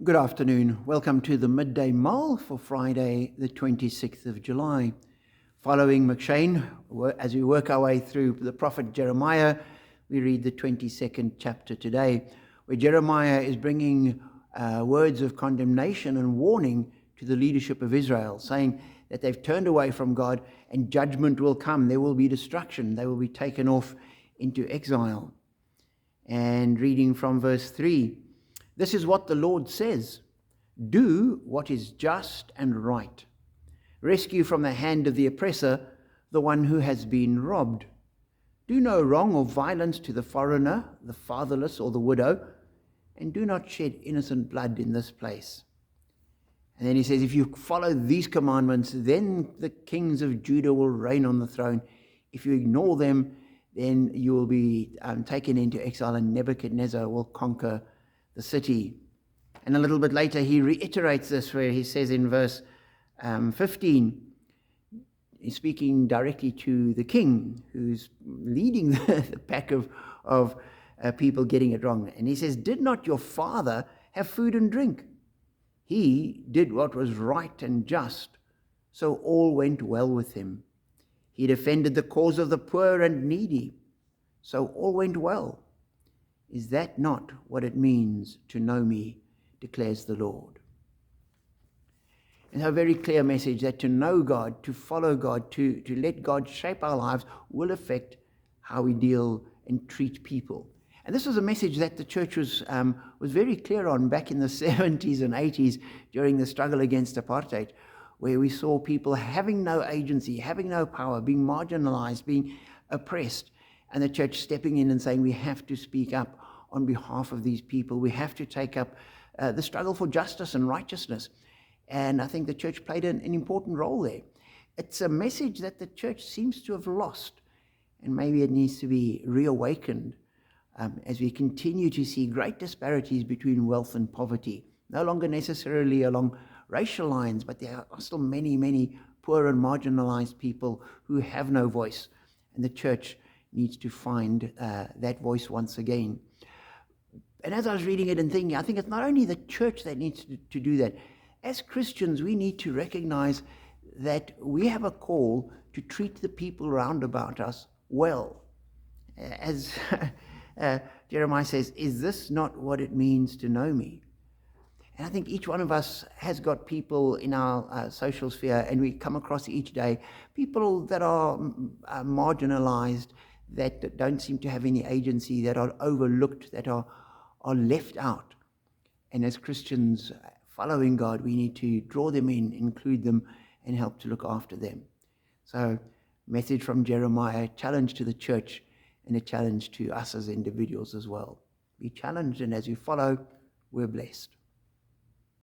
Good afternoon. Welcome to the Midday Mull for Friday, the 26th of July. Following McShane, as we work our way through the prophet Jeremiah, we read the 22nd chapter today, where Jeremiah is bringing words of condemnation and warning to the leadership of Israel, saying that they've turned away from God and judgment will come. There will be destruction. They will be taken off into exile. And reading from verse 3, "This is what the Lord says, do what is just and right. Rescue from the hand of the oppressor the one who has been robbed. Do no wrong or violence to the foreigner, the fatherless, or the widow, and do not shed innocent blood in this place." And then he says, if you follow these commandments, then the kings of Judah will reign on the throne. If you ignore them, then you will be taken into exile, and Nebuchadnezzar will conquer the city. And a little bit later he reiterates this, where he says in verse 15, he's speaking directly to the king who's leading the pack of people getting it wrong. And he says, "Did not your father have food and drink? He did what was right and just, so all went well with him. He defended the cause of the poor and needy, so all went well. Is that not what it means to know me, declares the Lord?" And a very clear message that to know God, to follow God, to let God shape our lives will affect how we deal and treat people. And this was a message that the church was very clear on back in the 70s and 80s during the struggle against apartheid, where we saw people having no agency, having no power, being marginalized, being oppressed, and the church stepping in and saying, we have to speak up on behalf of these people. We have to take up the struggle for justice and righteousness. And I think the church played an important role there. It's a message that the church seems to have lost, and maybe it needs to be reawakened as we continue to see great disparities between wealth and poverty, no longer necessarily along racial lines, but there are still many, many poor and marginalized people who have no voice, and the church needs to find that voice once again. And as I was reading it and thinking, I think it's not only the church that needs to do that. As Christians, we need to recognize that we have a call to treat the people round about us well. As Jeremiah says, is this not what it means to know me? And I think each one of us has got people in our social sphere, and we come across each day people that are marginalized, that don't seem to have any agency, that are overlooked, that are left out. And as Christians following God, we need to draw them in, include them, and help to look after them. So, message from Jeremiah, a challenge to the church and a challenge to us as individuals as well. Be challenged, and as you follow, we're blessed.